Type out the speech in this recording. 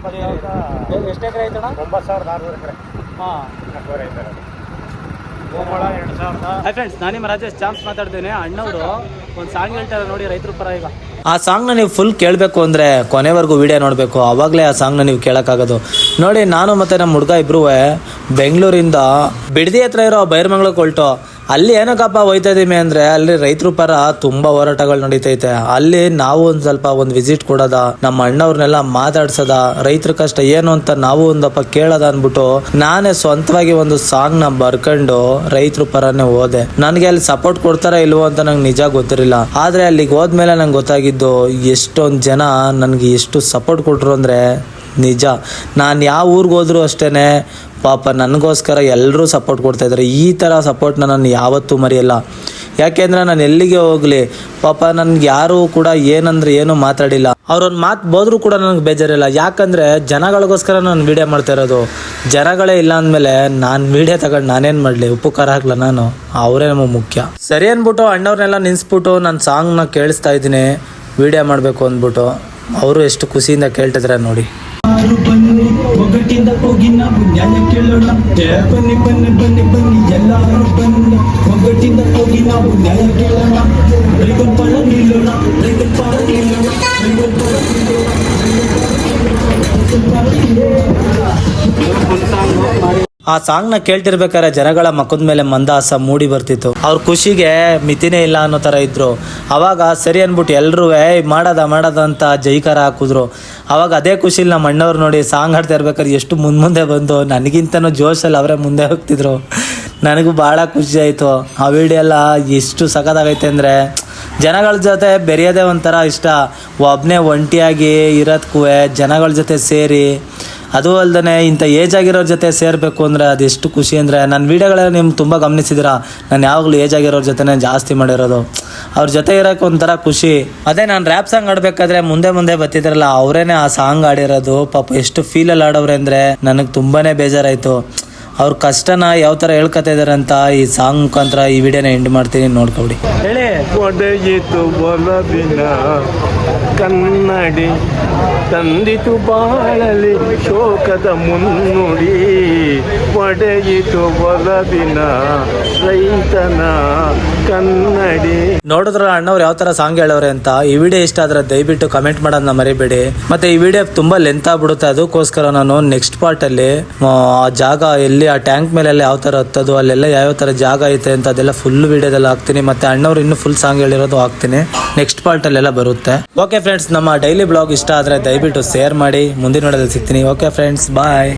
ಎಷ್ಟು ಎಕರೆ ಐತಣ್ಣ? 9,600 ಎಕರೆ. ಹಾಂ, hi friends, ನಾನು ನಿಮ್ಮ ರಾಜೇಶ್ ಚಾಮ್ಸ್ ಮಾತಾಡ್ತೇನೆ. ಅಣ್ಣವರು ಒಂದು ಸಾಂಗ್ ಹೇಳ್ತಾರೆ ನೋಡಿ, ರೈತರ ಪರ. ಈಗ ಆ ಸಾಂಗ್ನ ನೀವು ಫುಲ್ ಕೇಳಬೇಕು ಅಂದರೆ ಕೊನೆವರೆಗೂ ವಿಡಿಯೋ ನೋಡಬೇಕು, ಆವಾಗಲೇ ಆ ಸಾಂಗ್ನ ನೀವು ಕೇಳೋಕ್ಕಾಗೋದು. ನೋಡಿ, ನಾನು ಮತ್ತು ನಮ್ಮ ಹುಡುಗ ಇಬ್ಬರೂ ಬೆಂಗಳೂರಿಂದ ಬಿಡದಿ ಹತ್ರ ಇರೋ ಬೈರ್ಮಂಗ್ಳಕ್ಕೆ ಹೊಲ್ಟು. ಅಲ್ಲಿ ಏನಕ್ಕಪ್ಪ ಹೋಯ್ತಾ ಇದ್ದೀವಿ ಅಂದರೆ, ಅಲ್ಲಿ ರೈತರ ಪರ ತುಂಬ ಹೋರಾಟಗಳು ನಡೀತೈತೆ. ಅಲ್ಲಿ ನಾವು ಒಂದು ವಿಸಿಟ್ ಕೊಡೋದ, ನಮ್ಮ ಅಣ್ಣವ್ರನ್ನೆಲ್ಲ ಮಾತಾಡ್ಸೋದ, ರೈತರ ಕಷ್ಟ ಏನು ಅಂತ ನಾವು ಒಂದಪ್ಪ ಕೇಳೋದ ಅಂದ್ಬಿಟ್ಟು ನಾನೇ ಸ್ವಂತವಾಗಿ ಒಂದು ಸಾಂಗ್ನ ಬರ್ಕೊಂಡು ರೈತರ ಪರನೇ ಹೋದೆ. ನನಗೆ ಅಲ್ಲಿ ಸಪೋರ್ಟ್ ಕೊಡ್ತಾರ ಇಲ್ವೋ ಅಂತ ನಂಗೆ ನಿಜ ಗೊತ್ತಿರಲಿಲ್ಲ. ಆದರೆ ಅಲ್ಲಿಗೆ ಹೋದ್ಮೇಲೆ ನಂಗೆ ಗೊತ್ತಾಗಿದ್ದು ಎಷ್ಟೊಂದು ಜನ ನನಗೆ ಎಷ್ಟು ಸಪೋರ್ಟ್ ಕೊಟ್ಟರು ಅಂದರೆ ನಿಜ. ನಾನು ಯಾವ ಊರಿಗೆ ಹೋದ್ರೂ ಅಷ್ಟೇ ಪಾಪ ನನಗೋಸ್ಕರ ಎಲ್ಲರೂ ಸಪೋರ್ಟ್ ಕೊಡ್ತಾಯಿದ್ದಾರೆ. ಈ ಥರ ಸಪೋರ್ಟ್ನ ನಾನು ಯಾವತ್ತೂ ಮರೆಯಲ್ಲ. ಯಾಕೆಂದರೆ ನಾನು ಎಲ್ಲಿಗೆ ಹೋಗಲಿ ಪಾಪ ನನಗೆ ಯಾರೂ ಕೂಡ ಏನಂದ್ರೆ ಏನೂ ಮಾತಾಡಿಲ್ಲ. ಅವ್ರೊಂದು ಮಾತು ಬೋದ್ರೂ ಕೂಡ ನನಗೆ ಬೇಜಾರಿಲ್ಲ. ಯಾಕಂದರೆ ಜನಗಳಿಗೋಸ್ಕರ ನಾನು ವೀಡಿಯೋ ಮಾಡ್ತಾ ಇರೋದು. ಜನಗಳೇ ಇಲ್ಲ ಅಂದಮೇಲೆ ನಾನು ವೀಡಿಯೋ ತಗೊಂಡು ನಾನೇನು ಮಾಡಲಿ, ಉಪ್ಪು ಖಾರ ಹಾಕ್ಲ ನಾನು, ಅವರೇ ನಮಗೆ ಮುಖ್ಯ. ಸರಿ ಅಂದ್ಬಿಟ್ಟು ಅಣ್ಣವ್ರನ್ನೆಲ್ಲ ನಿನ್ಸ್ಬಿಟ್ಟು ನನ್ನ ಸಾಂಗ್ನ ಕೇಳಿಸ್ತಾ ಇದ್ದೀನಿ ವೀಡಿಯೋ ಮಾಡಬೇಕು ಅಂದ್ಬಿಟ್ಟು. ಅವರು ಎಷ್ಟು ಖುಷಿಯಿಂದ ಕೇಳ್ತಿದ್ರೆ ನೋಡಿ. ಒಗ್ಗಟ್ಟಿಂದ ಹೋಗಿ ನಾವು ನ್ಯಾಯ ಕೇಳೋಣ. ಬನ್ನಿ ಬನ್ನಿ ಬನ್ನಿ ಬನ್ನಿ ಎಲ್ಲರೂ ಬನ್ನಿ, ಒಗ್ಗಟ್ಟಿಂದ ಹೋಗಿ ನಾವು ನ್ಯಾಯ ಕೇಳೋಣ. ರೈತರ ಪರ ನಿಲ್ಲೋಣ, ರೈತರ ಪರ ನಿಲ್ಲೋಣ, ರೈತರ ಪರ ನಿಲ್ಲೋಣ. ಆ ಸಾಂಗ್ನ ಕೇಳ್ತಿರ್ಬೇಕಾದ್ರೆ ಜನಗಳ ಮುಖದ ಮೇಲೆ ಮಂದಹಾಸ ಮೂಡಿ ಬರ್ತಿತ್ತು. ಅವ್ರ ಖುಷಿಗೆ ಮಿತಿನೇ ಇಲ್ಲ ಅನ್ನೋ ಥರ ಇದ್ರು. ಅವಾಗ ಸರಿ ಅಂದ್ಬಿಟ್ಟು ಎಲ್ಲರೂ ಮಾಡೋದ ಅಂತ ಜೈಕಾರ ಹಾಕಿದ್ರು. ಅವಾಗ ಅದೇ ಖುಷಿಲಿ ನಮ್ಮ ಅಣ್ಣವ್ರು ನೋಡಿ ಸಾಂಗ್ ಹಾಡ್ತಾ ಇರ್ಬೇಕಾದ್ರೆ ಎಷ್ಟು ಮುಂದೆ ಬಂದು ನನಗಿಂತನೂ ಜೋಶಲ್ಲಿ ಅವರೇ ಮುಂದೆ ಹೋಗ್ತಿದ್ರು. ನನಗೂ ಭಾಳ ಖುಷಿ ಆಯಿತು. ಆ ವಿಡಿಯೋ ಎಲ್ಲ ಎಷ್ಟು ಸಖತ್ತಾಗೈತೆ ಅಂದರೆ, ಜನಗಳ ಜೊತೆ ಬೆರೆಯೋದೇ ಒಂಥರ ಇಷ್ಟ. ಒಬ್ಬನೇ ಒಂಟಿಯಾಗಿ ಇರೋದಕ್ಕೂ ಜನಗಳ ಜೊತೆ ಸೇರಿ, ಅದು ಅಲ್ಲದೆ ಇಂಥ ಏಜ್ ಆಗಿರೋರ ಜೊತೆ ಸೇರಬೇಕು ಅಂದರೆ ಅದೆಷ್ಟು ಖುಷಿ ಅಂದರೆ, ನನ್ನ ವೀಡಿಯೋಗಳೆಲ್ಲ ನೀವು ತುಂಬ ಗಮನಿಸಿದ್ದೀರಾ. ನಾನು ಯಾವಾಗಲೂ ಏಜ್ ಆಗಿರೋರ ಜೊತೆ ಜಾಸ್ತಿ ಮಾಡಿರೋದು. ಅವ್ರ ಜೊತೆ ಇರೋಕ್ಕೆ ಒಂಥರ ಖುಷಿ. ಅದೇ ನಾನು ರ್ಯಾಪ್ ಸಾಂಗ್ ಆಡಬೇಕಾದ್ರೆ ಮುಂದೆ ಬರ್ತಿದ್ರಲ್ಲ, ಅವರೇನೆ ಆ ಸಾಂಗ್ ಆಡಿರೋದು. ಪಾಪ ಎಷ್ಟು ಫೀಲಲ್ಲಿ ಆಡೋರೆ ಅಂದರೆ ನನಗೆ ತುಂಬಾ ಬೇಜಾರಾಯಿತು. ಅವ್ರ ಕಷ್ಟನ ಯಾವ ಥರ ಹೇಳ್ಕೊತಾ ಇದ್ದಾರೆ ಅಂತ ಈ ಸಾಂಗ್ ಮುಖಾಂತರ ಈ ವಿಡಿಯೋನ ಎಂಡ್ ಮಾಡ್ತೀನಿ, ನೋಡ್ಕೊಬಿಡಿ. ಹೇಳಿ. ಒಡೆಯಿತು ಒಲವಿನ ಕನ್ನಡಿ, ತಂದಿತು ಬಾಳಲಿ ಶೋಕದ ಮುನ್ನುಡಿ. ಒಡೆಯಿತು ಒಲವಿನ ರೈತನ ಕನ್ನಡಿ. ನೋಡಿದ್ರ ಅಣ್ಣವ್ರು ಯಾವ ಥರ ಸಾಂಗ್ ಹೇಳೋರೆ ಅಂತ. ಈ ವಿಡಿಯೋ ಇಷ್ಟ ಆದ್ರೆ ದಯವಿಟ್ಟು ಕಮೆಂಟ್ ಮಾಡೋದನ್ನ ಮರಿಬೇಡಿ. ಮತ್ತೆ ಈ ವಿಡಿಯೋ ತುಂಬ ಲೆಂತ್ ಆಗ್ಬಿಡುತ್ತೆ, ಅದಕ್ಕೋಸ್ಕರ ನಾನು ನೆಕ್ಸ್ಟ್ ಪಾರ್ಟಲ್ಲಿ ಆ ಜಾಗ ಎಲ್ಲಿ, ಆ ಟ್ಯಾಂಕ್ ಮೇಲೆಲ್ಲ ಯಾವ ಥರ ಹತ್ತೋದು, ಅಲ್ಲೆಲ್ಲ ಯಾವ ಥರ ಜಾಗ ಐತೆ ಅಂತ ಅದೆಲ್ಲ ಫುಲ್ ವಿಡಿಯೋದೆಲ್ಲ ಹಾಕ್ತೀನಿ. ಮತ್ತೆ ಅಣ್ಣವ್ರು ಇನ್ನೂ ಫುಲ್ ಸಾಂಗ್ ಹೇಳಿರೋದು ಹಾಕ್ತೀನಿ, ನೆಕ್ಸ್ಟ್ ಪಾರ್ಟಲ್ಲೆಲ್ಲ ಬರುತ್ತೆ. ಓಕೆ ಫ್ರೆಂಡ್ಸ್, ನಮ್ಮ ಡೈಲಿ ಬ್ಲಾಗ್ ಇಷ್ಟ ಆದರೆ ದಯವಿಟ್ಟು ಶೇರ್ ಮಾಡಿ. ಮುಂದಿನ ವಿಡಿಯೋದಲ್ಲಿ ಸಿಗ್ತೀನಿ. ಓಕೆ ಫ್ರೆಂಡ್ಸ್, ಬಾಯ್.